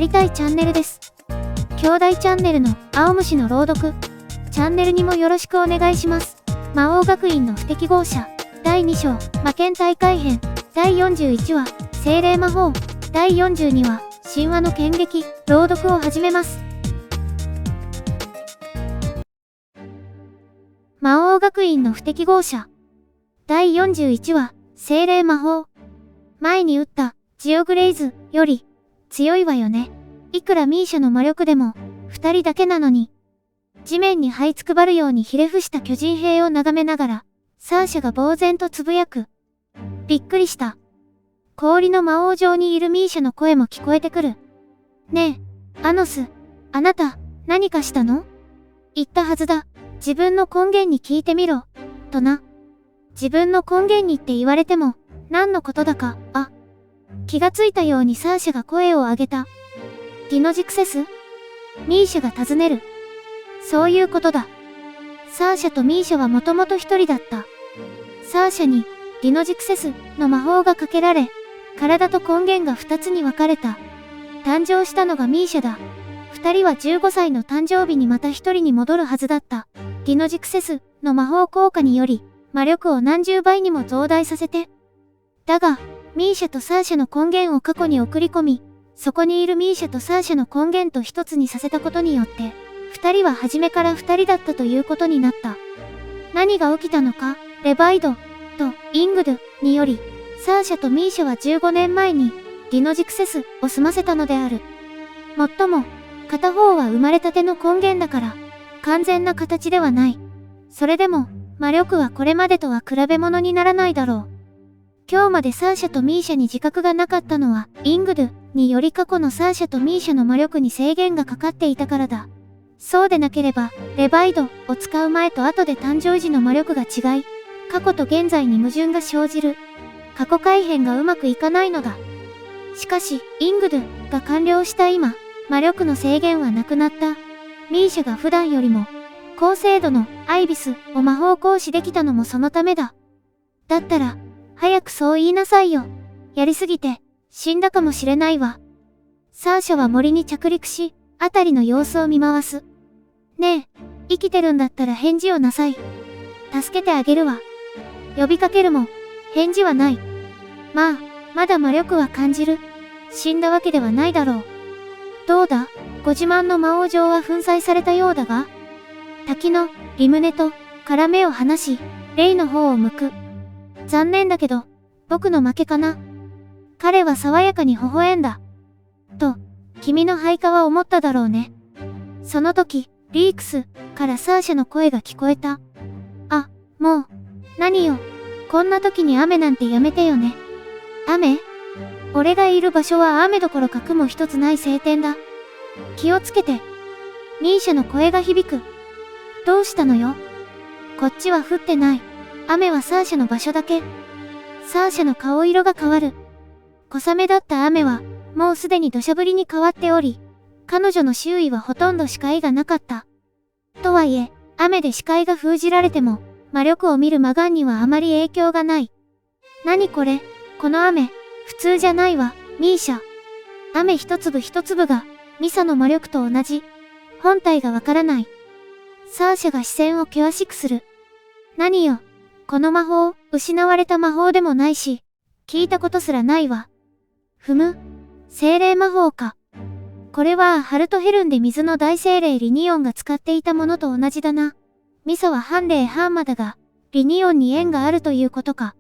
なりたいチャンネルです。兄弟チャンネルの青虫の朗読チャンネルにもよろしくお願いします。魔王学院の不適合者第2章魔剣大会編第41話精霊魔法第42話神話の剣劇朗読を始めます。魔王学院の不適合者第41話精霊魔法。前に打ったジオグレイズより強いわよね。いくらミーシャの魔力でも2人だけなのに。地面に這いつくばるようにひれ伏した巨人兵を眺めながらサーシャが呆然とつぶやく。びっくりした。氷の魔王城にいるミーシャの声も聞こえてくる。ねえ、アノス、あなた、何かしたの？言ったはずだ。自分の根源に聞いてみろ。とな。自分の根源にって言われても、何のことだか、気がついたようにサーシャが声を上げた。ディノジクセス？ミーシャが尋ねる。そういうことだ。サーシャとミーシャはもともと一人だった。サーシャに、ディノジクセスの魔法がかけられ、体と根源が二つに分かれた。誕生したのがミーシャだ。二人は15歳の誕生日にまた一人に戻るはずだった。ディノジクセスの魔法効果により、魔力を何十倍にも増大させて。だが、ミーシャとサーシャの根源を過去に送り込み、そこにいるミーシャとサーシャの根源と一つにさせたことによって、二人は初めから二人だったということになった。何が起きたのか、レバイドとイングドにより、サーシャとミーシャは15年前にディノジクセスを済ませたのである。もっとも、片方は生まれたての根源だから、完全な形ではない。それでも、魔力はこれまでとは比べ物にならないだろう。今日までサーシャとミーシャに自覚がなかったのは、イングドにより過去のサーシャとミーシャの魔力に制限がかかっていたからだ。そうでなければ、レバイドを使う前と後で誕生時の魔力が違い、過去と現在に矛盾が生じる。過去改変がうまくいかないのだ。しかし、イングドが完了した今、魔力の制限はなくなった。ミーシャが普段よりも、高精度のアイビスを魔法行使できたのもそのためだ。だったら、早くそう言いなさいよ。やりすぎて、死んだかもしれないわ。サーシャは森に着陸し、あたりの様子を見回す。ねえ、生きてるんだったら返事をなさい。助けてあげるわ。呼びかけるも、返事はない。まあ、まだ魔力は感じる。死んだわけではないだろう。どうだ、ご自慢の魔王城は粉砕されたようだが。滝のリムネとから目を離し、レイの方を向く。残念だけど、僕の負けかな。彼は爽やかに微笑んだ。と、君の配下は思っただろうね。その時、リークスからサーシャの声が聞こえた。あ、もう、何よ。こんな時に雨なんてやめてよね。雨？俺がいる場所は雨どころか雲一つない晴天だ。気をつけて。ミーシャの声が響く。どうしたのよ。こっちは降ってない。雨はサーシャの場所だけ。サーシャの顔色が変わる。小雨だった雨は、もうすでに土砂降りに変わっており、彼女の周囲はほとんど視界がなかった。とはいえ、雨で視界が封じられても、魔力を見る魔眼にはあまり影響がない。何これ、この雨、普通じゃないわ、ミーシャ。雨一粒一粒が、ミサの魔力と同じ。本体がわからない。サーシャが視線を険しくする。何よ、この魔法、失われた魔法でもないし、聞いたことすらないわ。ふむ、精霊魔法か。これはハルトヘルンで水の大精霊リニオンが使っていたものと同じだな。ミサは半霊半魔だが、リニオンに縁があるということか。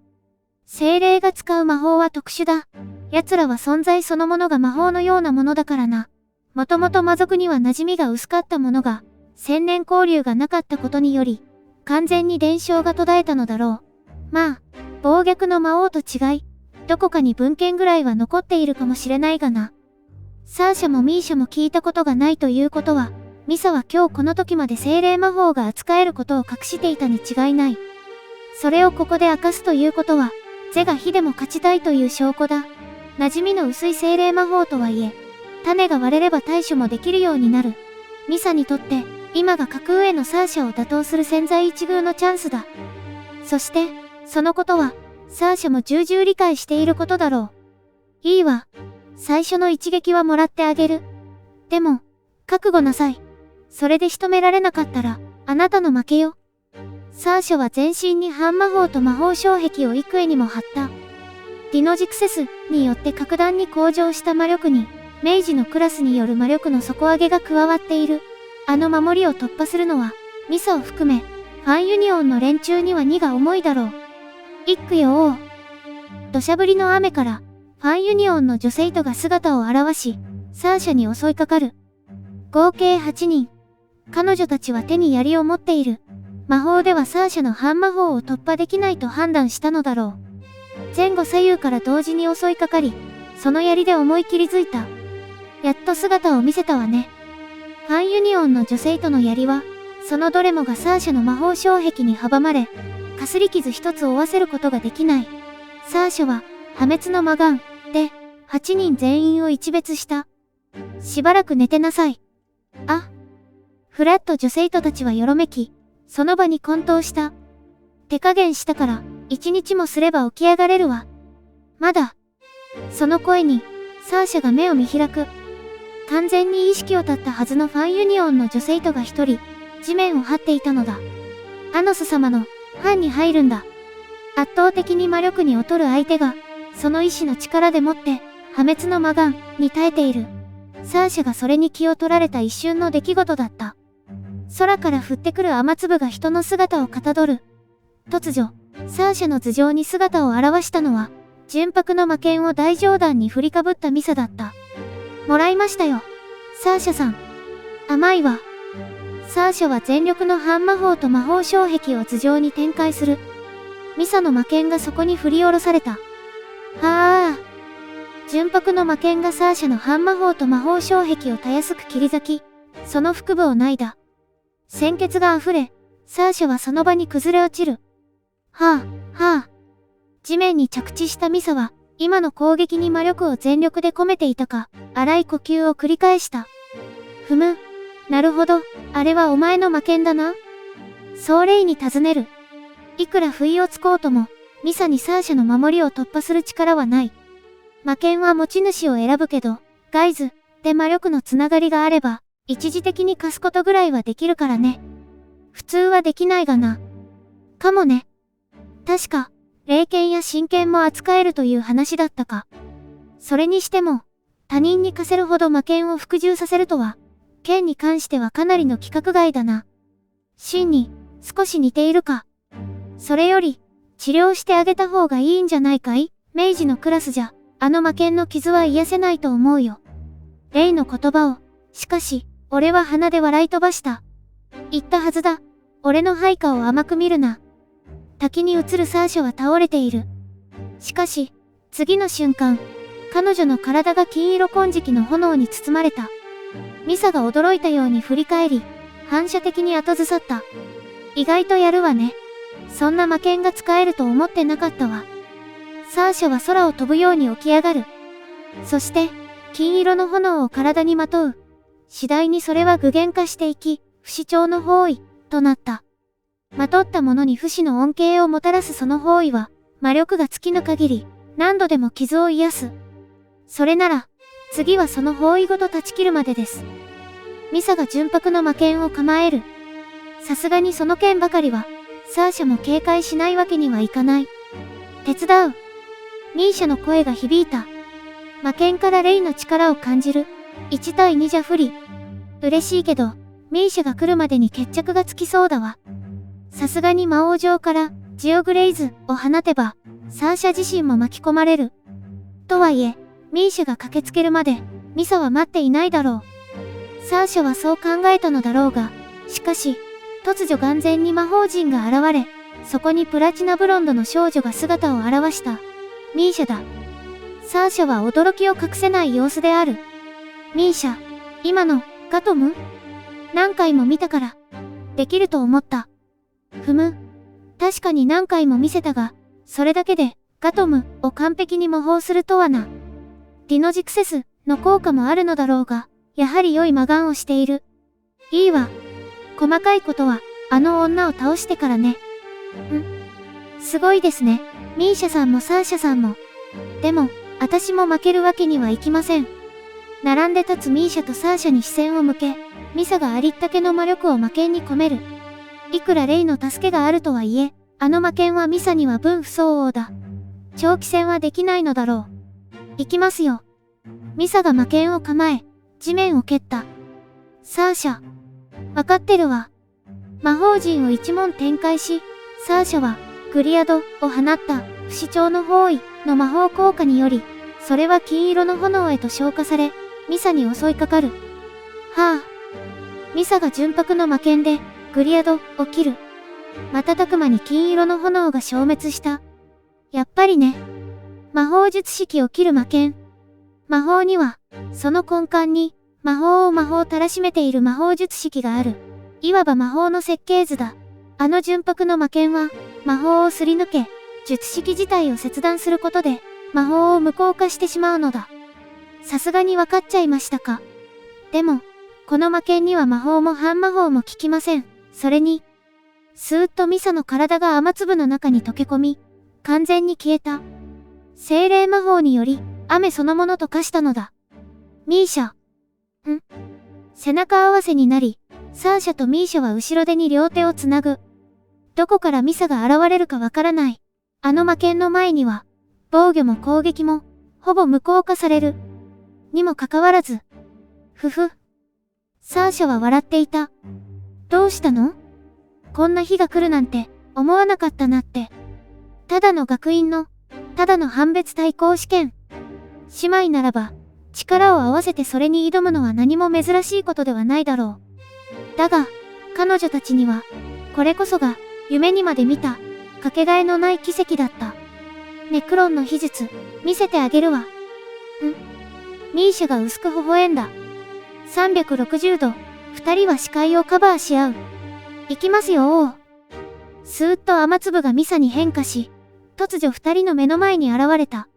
精霊が使う魔法は特殊だ。奴らは存在そのものが魔法のようなものだからな。もともと魔族には馴染みが薄かったものが、千年交流がなかったことにより、完全に伝承が途絶えたのだろう。まあ、暴虐の魔王と違い、どこかに文献ぐらいは残っているかもしれないがな。サーシャもミーシャも聞いたことがないということは、ミサは今日この時まで精霊魔法が扱えることを隠していたに違いない。それをここで明かすということは、是が非でも勝ちたいという証拠だ。馴染みの薄い精霊魔法とはいえ、種が割れれば対処もできるようになる。ミサにとって、今が格上のサーシャを打倒する千載一遇のチャンスだ。そして、そのことは、サーシャも重々理解していることだろう。いいわ。最初の一撃はもらってあげる。でも、覚悟なさい。それで仕留められなかったら、あなたの負けよ。サーシャは全身に半魔法と魔法障壁を幾重にも張った。ディノジクセスによって格段に向上した魔力に、明治のクラスによる魔力の底上げが加わっている。あの守りを突破するのは、ミサを含め、ファンユニオンの連中には荷が重いだろう。一句よ王。土砂降りの雨から、ファンユニオンの女性徒が姿を現し、サーシャに襲いかかる。合計8人。彼女たちは手に槍を持っている。魔法ではサーシャの半魔法を突破できないと判断したのだろう。前後左右から同時に襲いかかり、その槍で思い切りづいた。やっと姿を見せたわね。ファンユニオンの女性との槍は、そのどれもがサーシャの魔法障壁に阻まれ、かすり傷一つ負わせることができない。サーシャは、破滅の魔眼で、8人全員を一別した。しばらく寝てなさい。あ。ふらっと女性徒たちはよろめき、その場に混沌した。手加減したから、1日もすれば起き上がれるわ。まだ。その声に、サーシャが目を見開く。完全に意識を絶ったはずのファンユニオンの女性徒が一人、地面を這っていたのだ。アノス様の、範に入るんだ。圧倒的に魔力に劣る相手が、その意志の力でもって、破滅の魔眼に耐えている。サーシャがそれに気を取られた一瞬の出来事だった。空から降ってくる雨粒が人の姿をかたどる。突如、サーシャの頭上に姿を現したのは、純白の魔剣を大上段に振りかぶったミサだった。もらいましたよ、サーシャさん。甘いわ。サーシャは全力の半魔法と魔法障壁を頭上に展開する。ミサの魔剣がそこに振り下ろされた。はあ。純白の魔剣がサーシャの半魔法と魔法障壁をたやすく切り裂き、その腹部を脱いだ。鮮血が溢れ、サーシャはその場に崩れ落ちる。はあ、はあ。地面に着地したミサは、今の攻撃に魔力を全力で込めていたか、荒い呼吸を繰り返した。ふむ。なるほど、あれはお前の魔剣だな。そうレイに尋ねる。いくら不意をつこうとも、ミサにサーシャの守りを突破する力はない。魔剣は持ち主を選ぶけど、ガイズで魔力のつながりがあれば、一時的に貸すことぐらいはできるからね。普通はできないがな。かもね。確か、霊剣や神剣も扱えるという話だったか。それにしても、他人に貸せるほど魔剣を服従させるとは、剣に関してはかなりの規格外だな。真に、少し似ているか。それより、治療してあげた方がいいんじゃないかい？明治のクラスじゃ、あの魔剣の傷は癒せないと思うよ。レイの言葉を、しかし、俺は鼻で笑い飛ばした。言ったはずだ。俺の配下を甘く見るな。滝に映るサーシャは倒れている。しかし、次の瞬間、彼女の体が金色金色の炎に包まれた。ミサが驚いたように振り返り、反射的に後ずさった。意外とやるわね。そんな魔剣が使えると思ってなかったわ。サーシャは空を飛ぶように起き上がる。そして、金色の炎を体にまとう。次第にそれは具現化していき、不死鳥の包囲、となった。まとったものに不死の恩恵をもたらすその包囲は、魔力が尽きぬ限り、何度でも傷を癒す。それなら、次はその包囲ごと断ち切るまでです。ミサが純白の魔剣を構える。さすがにその剣ばかりは、サーシャも警戒しないわけにはいかない。手伝う。ミーシャの声が響いた。魔剣からレイの力を感じる。1対2じゃ不利。嬉しいけど、ミーシャが来るまでに決着がつきそうだわ。さすがに魔王城からジオグレイズを放てば、サーシャ自身も巻き込まれる。とはいえ、ミーシャが駆けつけるまで、ミサは待っていないだろう。サーシャはそう考えたのだろうが、しかし、突如眼前に魔法陣が現れ、そこにプラチナブロンドの少女が姿を現した。ミーシャだ。サーシャは驚きを隠せない様子である。ミーシャ、今の、ガトム？何回も見たから、できると思った。ふむ。確かに何回も見せたが、それだけで、ガトムを完璧に模倣するとはな。ディノジクセスの効果もあるのだろうが、やはり良い魔眼をしている。いいわ。細かいことは、あの女を倒してからね。すごいですね。ミーシャさんもサーシャさんも。でも、私も負けるわけにはいきません。並んで立つミーシャとサーシャに視線を向け、ミサがありったけの魔力を魔剣に込める。いくらレイの助けがあるとはいえ、あの魔剣はミサには分不相応だ。長期戦はできないのだろう。行きますよ。ミサが魔剣を構え、地面を蹴った。サーシャ。わかってるわ。魔法陣を一問展開し、サーシャは、グリアドを放った不死鳥の包囲の魔法効果により、それは金色の炎へと昇華され、ミサに襲いかかる。はあ。ミサが純白の魔剣で、グリアドを切る。瞬く間に金色の炎が消滅した。やっぱりね。魔法術式を切る魔剣。魔法には、その根幹に、魔法たらしめている魔法術式がある。いわば魔法の設計図だ。あの純白の魔剣は、魔法をすり抜け、術式自体を切断することで、魔法を無効化してしまうのだ。さすがにわかっちゃいましたか。でも、この魔剣には魔法も半魔法も効きません。それに、スーッとミサの体が雨粒の中に溶け込み、完全に消えた。精霊魔法により、雨そのものと化したのだ。ミーシャ。背中合わせになり、サーシャとミーシャは後ろ手に両手をつなぐ。どこからミサが現れるかわからない。あの魔剣の前には、防御も攻撃も、ほぼ無効化される。にもかかわらず。サーシャは笑っていた。どうしたの？こんな日が来るなんて、思わなかったなって。ただの学院の、ただの判別対抗試験。姉妹ならば、力を合わせてそれに挑むのは何も珍しいことではないだろう。だが、彼女たちには、これこそが、夢にまで見た、かけがえのない奇跡だった。ネクロンの秘術、見せてあげるわ。ミーシャが薄く微笑んだ。360度、二人は視界をカバーし合う。行きますよー。スーッと雨粒がミサに変化し、突如二人の目の前に現れた。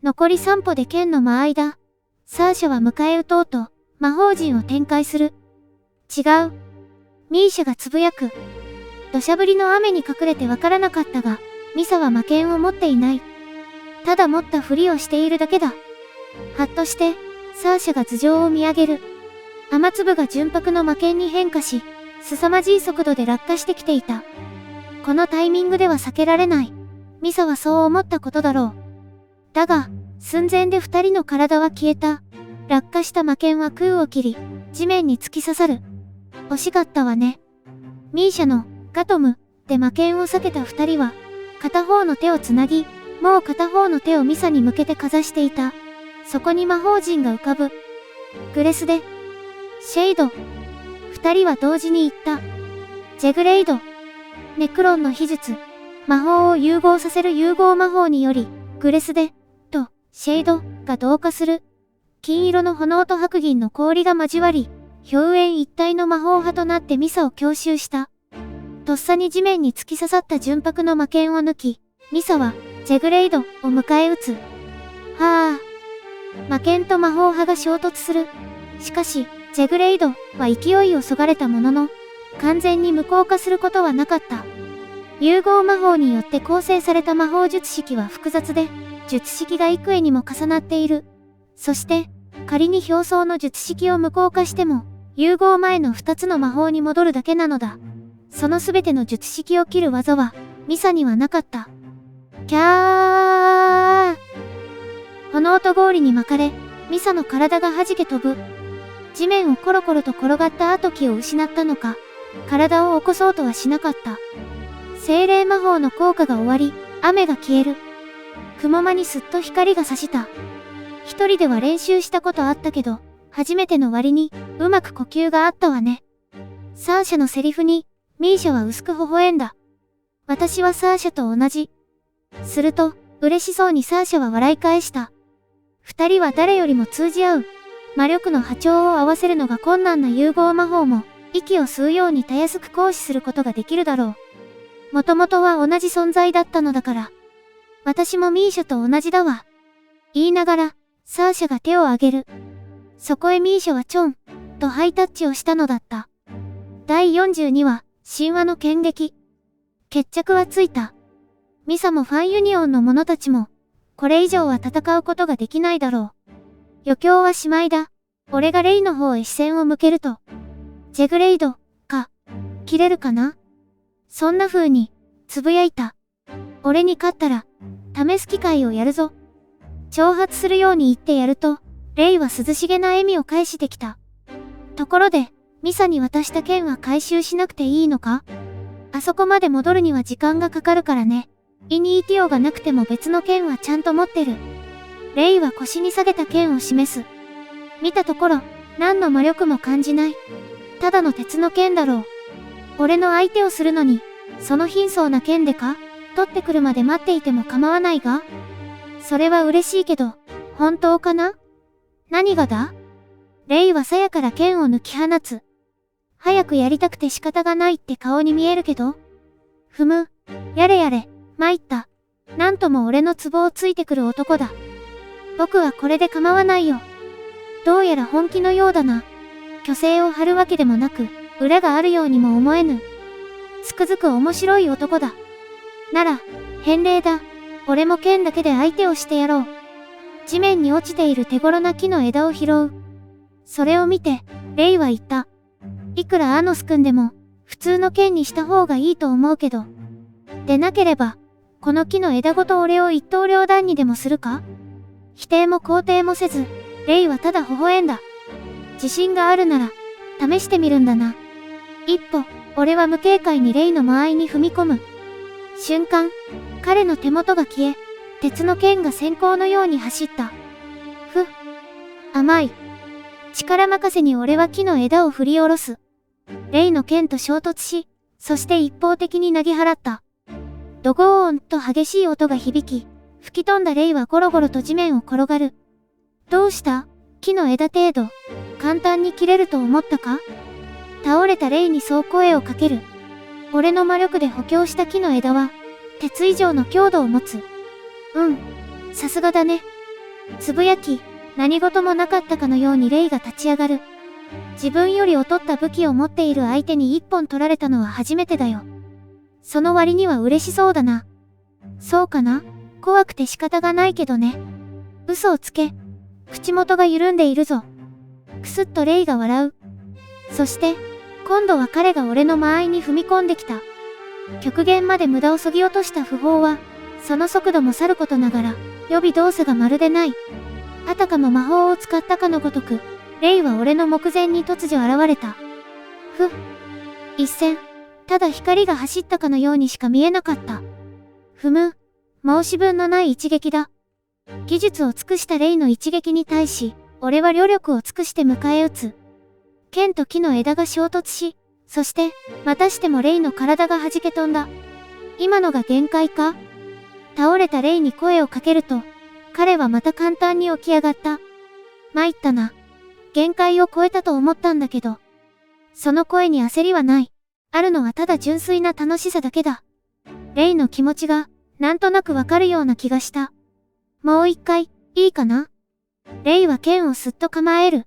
残り3歩で剣の間合いだ。サーシャは迎え撃とうと、魔法陣を展開する。違う。ミーシャがつぶやく。土砂降りの雨に隠れてわからなかったが、ミサは魔剣を持っていない。ただ持ったふりをしているだけだ。はっとして、サーシャが頭上を見上げる。雨粒が純白の魔剣に変化し、凄まじい速度で落下してきていた。このタイミングでは避けられない。ミサはそう思ったことだろう。だが、寸前で二人の体は消えた。落下した魔剣は空を切り、地面に突き刺さる。惜しかったわね。ミーシャの、ガトム、で魔剣を避けた二人は、片方の手をつなぎ、もう片方の手をミサに向けてかざしていた。そこに魔法陣が浮かぶ。グレスデ。シェイド。二人は同時に言った。ジェグレイド。ネクロンの秘術。魔法を融合させる融合魔法により、グレスデ、と、シェイド、が同化する。金色の炎と白銀の氷が交わり、表縁一体の魔法派となってミサを強襲した。とっさに地面に突き刺さった純白の魔剣を抜き、ミサは、ジェグレイドを迎え撃つ。はぁ。魔剣と魔法派が衝突する。しかし、ジェグレイドは勢いをそがれたものの、完全に無効化することはなかった。融合魔法によって構成された魔法術式は複雑で、術式が幾重にも重なっている。そして、仮に表層の術式を無効化しても、融合前の2つの魔法に戻るだけなのだ。そのすべての術式を切る技は、ミサにはなかった。キャー。炎と氷に巻かれ、ミサの体が弾け飛ぶ。地面をコロコロと転がった後気を失ったのか、体を起こそうとはしなかった。精霊魔法の効果が終わり、雨が消える。雲間にすっと光が差した。一人では練習したことあったけど、初めての割に、うまく呼吸があったわね。サーシャのセリフに、ミーシャは薄く微笑んだ。私はサーシャと同じ。すると、嬉しそうにサーシャは笑い返した。二人は誰よりも通じ合う。魔力の波長を合わせるのが困難な融合魔法も、息を吸うようにたやすく行使することができるだろう。もともとは同じ存在だったのだから。私もミーシャと同じだわ。言いながら、サーシャが手を挙げる。そこへミーシャはチョン、とハイタッチをしたのだった。第42話、神話の剣撃。決着はついた。ミサもファンユニオンの者たちも、これ以上は戦うことができないだろう。余興はしまいだ。俺がレイの方へ視線を向けると、ジェグレイド、か、切れるかな？そんな風に、つぶやいた。俺に勝ったら、試す機会をやるぞ。挑発するように言ってやると、レイは涼しげな笑みを返してきた。ところで、ミサに渡した剣は回収しなくていいのか？あそこまで戻るには時間がかかるからね。イニーティオがなくても別の剣はちゃんと持ってる。レイは腰に下げた剣を示す。見たところ、何の魔力も感じない。ただの鉄の剣だろう。俺の相手をするのに、その貧相な剣でか？取ってくるまで待っていても構わないが？それは嬉しいけど、本当かな？何がだ？レイは鞘から剣を抜き放つ。早くやりたくて仕方がないって顔に見えるけど？ふむ、やれやれ、参った。なんとも俺のツボをついてくる男だ。僕はこれで構わないよ。どうやら本気のようだな。虚勢を張るわけでもなく、裏があるようにも思えぬ。つくづく面白い男だ。なら、返礼だ。俺も剣だけで相手をしてやろう。地面に落ちている手頃な木の枝を拾う。それを見て、レイは言った。いくらアノス君でも、普通の剣にした方がいいと思うけど。でなければ、この木の枝ごと俺を一刀両断にでもするか？否定も肯定もせず、レイはただ微笑んだ。自信があるなら、試してみるんだな。一歩、俺は無警戒にレイの間合いに踏み込む。瞬間、彼の手元が消え、鉄の剣が閃光のように走った。ふっ、甘い。力任せに俺は木の枝を振り下ろす。レイの剣と衝突し、そして一方的に投げ払った。ドゴーンと激しい音が響き、吹き飛んだレイはゴロゴロと地面を転がる。どうした？木の枝程度、簡単に切れると思ったか？倒れたレイにそう声をかける。俺の魔力で補強した木の枝は、鉄以上の強度を持つ。さすがだね。つぶやき、何事もなかったかのようにレイが立ち上がる。自分より劣った武器を持っている相手に一本取られたのは初めてだよ。その割には嬉しそうだな。そうかな？怖くて仕方がないけどね。嘘をつけ。口元が緩んでいるぞ。くすっとレイが笑う。そして、今度は彼が俺の間合いに踏み込んできた。極限まで無駄を削ぎ落とした不法は、その速度もさることながら、予備動作がまるでない。あたかも魔法を使ったかのごとく、レイは俺の目前に突如現れた。一閃、ただ光が走ったかのようにしか見えなかった。申し分のない一撃だ。技術を尽くしたレイの一撃に対し、俺は余力を尽くして迎え撃つ。剣と木の枝が衝突し、そして、またしてもレイの体が弾け飛んだ。今のが限界か？倒れたレイに声をかけると、彼はまた簡単に起き上がった。参ったな。限界を超えたと思ったんだけど。その声に焦りはない。あるのはただ純粋な楽しさだけだ。レイの気持ちが、なんとなくわかるような気がした。もう一回、いいかな？レイは剣をすっと構える。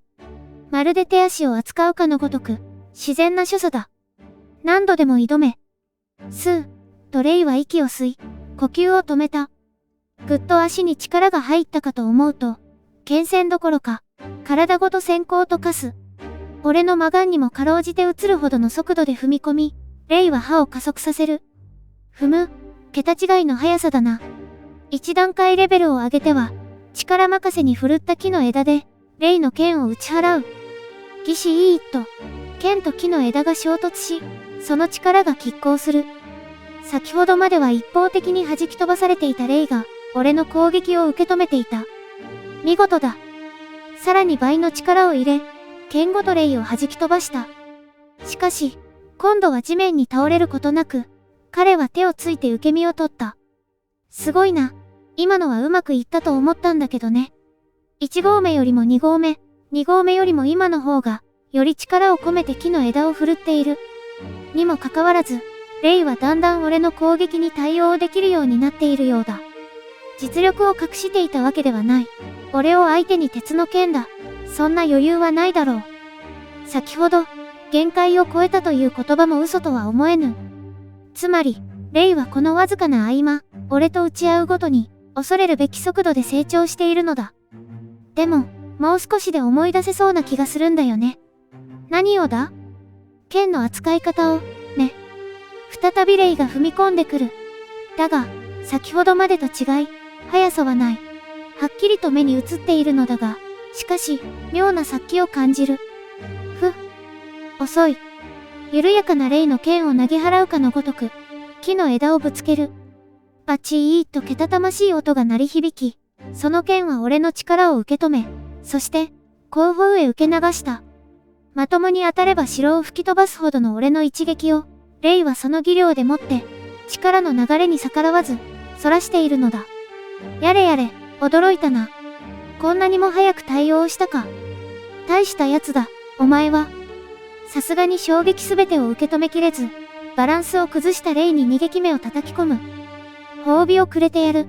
まるで手足を扱うかのごとく、自然な所作だ。何度でも挑め。スー、とレイは息を吸い、呼吸を止めた。ぐっと足に力が入ったかと思うと、剣線どころか、体ごと閃光と化す。俺の魔眼にもかろうじて映るほどの速度で踏み込み、レイは歯を加速させる。桁違いの速さだな。一段階レベルを上げては、力任せに振るった木の枝で、レイの剣を打ち払う。義士いいと、剣と木の枝が衝突し、その力が拮抗する。先ほどまでは一方的に弾き飛ばされていたレイが、俺の攻撃を受け止めていた。見事だ。さらに倍の力を入れ、剣ごとレイを弾き飛ばした。しかし、今度は地面に倒れることなく、彼は手をついて受け身を取った。すごいな。今のはうまくいったと思ったんだけどね。1合目よりも2合目、2合目よりも今の方が、より力を込めて木の枝を振るっている。にもかかわらず、レイはだんだん俺の攻撃に対応できるようになっているようだ。実力を隠していたわけではない。俺を相手に鉄の剣だ。そんな余裕はないだろう。先ほど、限界を超えたという言葉も嘘とは思えぬ。つまり、レイはこのわずかな合間、俺と打ち合うごとに、恐れるべき速度で成長しているのだ。でも、もう少しで思い出せそうな気がするんだよね。何をだ？剣の扱い方を、ね。再びレイが踏み込んでくる。だが、先ほどまでと違い、速さはない。はっきりと目に映っているのだが、しかし、妙な殺気を感じる。遅い。緩やかなレイの剣を投げ払うかのごとく、木の枝をぶつける。バチーとけたたましい音が鳴り響き、その剣は俺の力を受け止め、そして、後方へ受け流した。まともに当たれば城を吹き飛ばすほどの俺の一撃を、レイはその技量でもって、力の流れに逆らわず、反らしているのだ。やれやれ、驚いたな。こんなにも早く対応したか。大したやつだ、お前は。さすがに衝撃すべてを受け止めきれず、バランスを崩したレイに逃げ決めを叩き込む。褒美をくれてやる。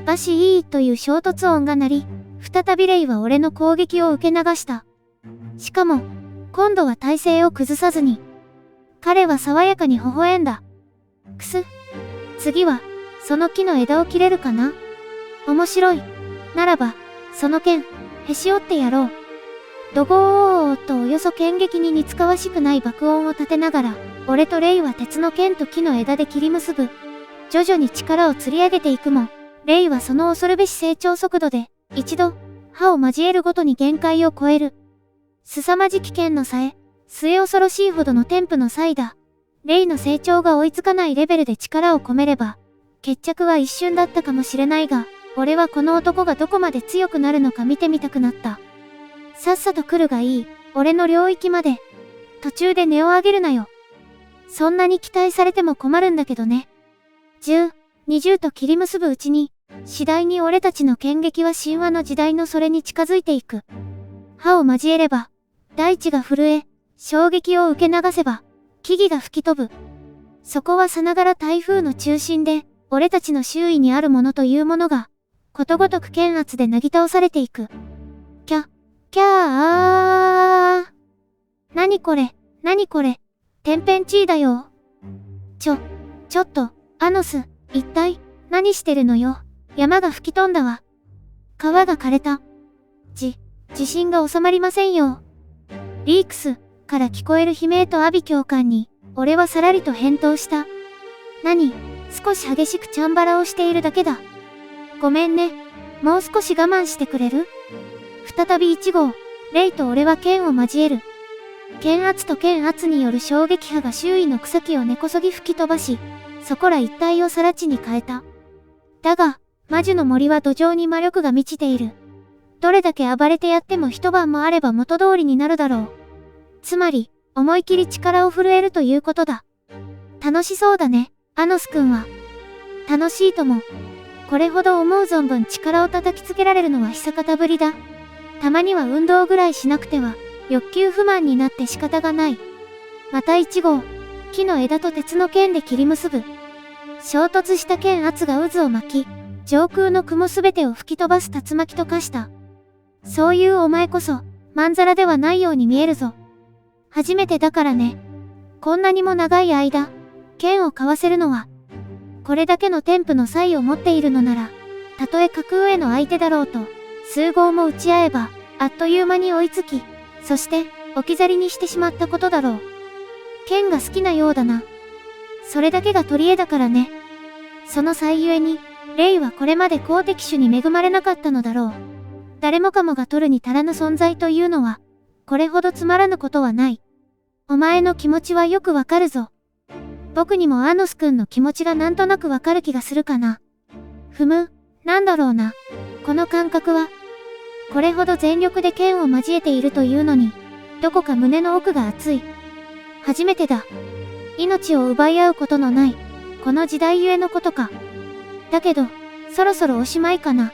バシーという衝突音が鳴り、再びレイは俺の攻撃を受け流した。しかも、今度は体勢を崩さずに。彼は爽やかに微笑んだ。次は、その木の枝を切れるかな？面白い。ならば、その剣、へし折ってやろう。ドゴーとおよそ剣撃に似つかわしくない爆音を立てながら、俺とレイは鉄の剣と木の枝で切り結ぶ。徐々に力を釣り上げていくも、レイはその恐るべし成長速度で、一度、歯を交えるごとに限界を超える。凄まじき剣のさえ、末恐ろしいほどの天賦の際だ。レイの成長が追いつかないレベルで力を込めれば、決着は一瞬だったかもしれないが、俺はこの男がどこまで強くなるのか見てみたくなった。さっさと来るがいい、俺の領域まで。途中で音を上げるなよ。そんなに期待されても困るんだけどね。10、20と切り結ぶうちに、次第に俺たちの剣撃は神話の時代のそれに近づいていく。歯を交えれば、大地が震え、衝撃を受け流せば、木々が吹き飛ぶ。そこはさながら台風の中心で、俺たちの周囲にあるものというものが、ことごとく剣圧でなぎ倒されていく。キャー。何これ、天変地異だよ。ちょっと、アノス、一体、何してるのよ。山が吹き飛んだわ。川が枯れた。地震が収まりませんよ。リークス、から聞こえる悲鳴と阿鼻教官に、俺はさらりと返答した。少し激しくチャンバラをしているだけだ。ごめんね。もう少し我慢してくれる？再び1号、レイと俺は剣を交える。剣圧と剣圧による衝撃波が周囲の草木を根こそぎ吹き飛ばし、そこら一帯を更地に変えた。だが、魔樹の森は土壌に魔力が満ちている。どれだけ暴れてやっても一晩もあれば元通りになるだろう。つまり、思い切り力を震えるということだ。楽しそうだね、アノス君は。楽しいとも。これほど思う存分力を叩きつけられるのは久方ぶりだ。たまには運動ぐらいしなくては、欲求不満になって仕方がない。また1号、木の枝と鉄の剣で切り結ぶ。衝突した剣圧が渦を巻き、上空の雲すべてを吹き飛ばす竜巻と化した。そういうお前こそ、まんざらではないように見えるぞ。初めてだからね。こんなにも長い間、剣を交わせるのは、これだけの天賦の才を持っているのなら、たとえ格上の相手だろうと、数合も打ち合えば、あっという間に追いつき、そして、置き去りにしてしまったことだろう。剣が好きなようだな。それだけが取り柄だからね。その際ゆえに、レイはこれまで好敵手に恵まれなかったのだろう。誰もかもが取るに足らぬ存在というのは、これほどつまらぬことはない。お前の気持ちはよくわかるぞ。僕にもアノス君の気持ちがなんとなくわかる気がするかな。なんだろうな。この感覚は、これほど全力で剣を交えているというのに、どこか胸の奥が熱い。初めてだ。命を奪い合うことのない、この時代ゆえのことか。だけど、そろそろおしまいかな。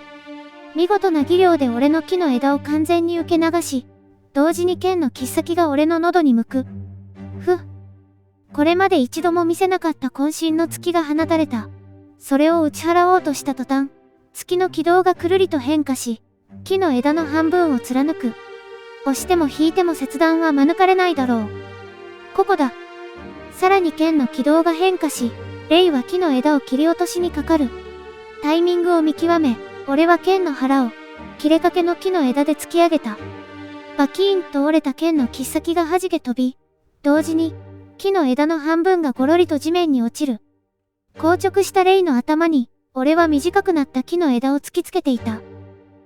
見事な技量で俺の木の枝を完全に受け流し、同時に剣の切っ先が俺の喉に向く。これまで一度も見せなかった渾身の突きが放たれた。それを打ち払おうとした途端、月の軌道がくるりと変化し、木の枝の半分を貫く。押しても引いても切断は免れないだろう。ここだ。さらに剣の軌道が変化し、レイは木の枝を切り落としにかかる。タイミングを見極め、俺は剣の腹を切れかけの木の枝で突き上げた。バキーンと折れた剣の切っ先が弾け飛び、同時に、木の枝の半分がごろりと地面に落ちる。硬直したレイの頭に、俺は短くなった木の枝を突きつけていた。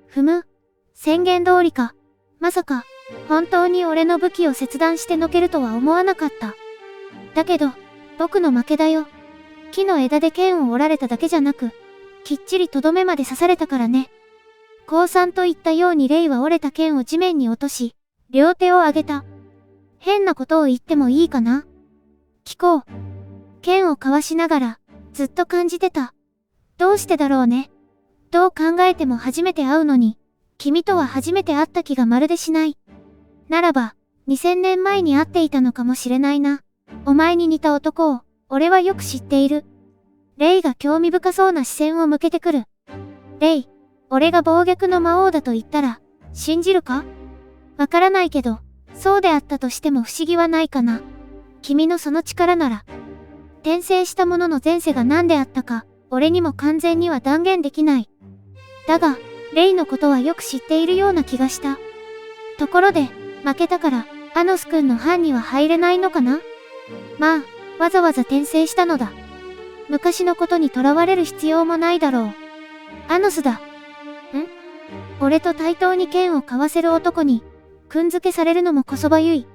ふむ。宣言通りか。まさか、本当に俺の武器を切断してのけるとは思わなかった。だけど、僕の負けだよ。木の枝で剣を折られただけじゃなく、きっちりとどめまで刺されたからね。降参と言ったようにレイは折れた剣を地面に落とし、両手を上げた。変なことを言ってもいいかな？聞こう。剣をかわしながら、ずっと感じてた。どうしてだろうね。どう考えても初めて会うのに、君とは初めて会った気がまるでしない。ならば、2000年前に会っていたのかもしれないな。お前に似た男を、俺はよく知っている。レイが興味深そうな視線を向けてくる。レイ、俺が暴虐の魔王だと言ったら、信じるか？わからないけど、そうであったとしても不思議はないかな。君のその力なら。転生した者の前世が何であったか、俺にも完全には断言できない。だが、レイのことはよく知っているような気がした。ところで、負けたから、アノス君の班には入れないのかな？まあ、わざわざ転生したのだ。昔のことにとらわれる必要もないだろう。アノスだ。俺と対等に剣を交わせる男に、くんづけされるのもこそばゆい。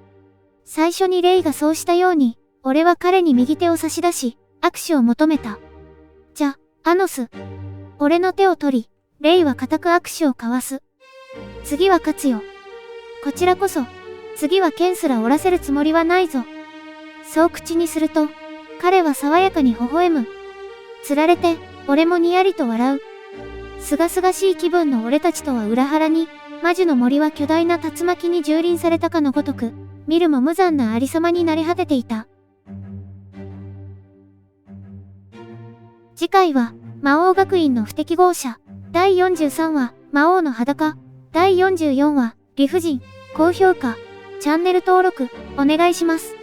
最初にレイがそうしたように、俺は彼に右手を差し出し、握手を求めた。じゃ、アノス。俺の手を取り、レイは固く握手を交わす。次は勝つよ。こちらこそ、次は剣すら折らせるつもりはないぞ。そう口にすると、彼は爽やかに微笑む。つられて、俺もにやりと笑う。すがすがしい気分の俺たちとは裏腹に、魔樹の森は巨大な竜巻に蹂躙されたかのごとく、見るも無残なありさまになり果てていた。次回は、魔王学院の不適合者、第43話、魔王の裸、第44話、理不尽、高評価、チャンネル登録、お願いします。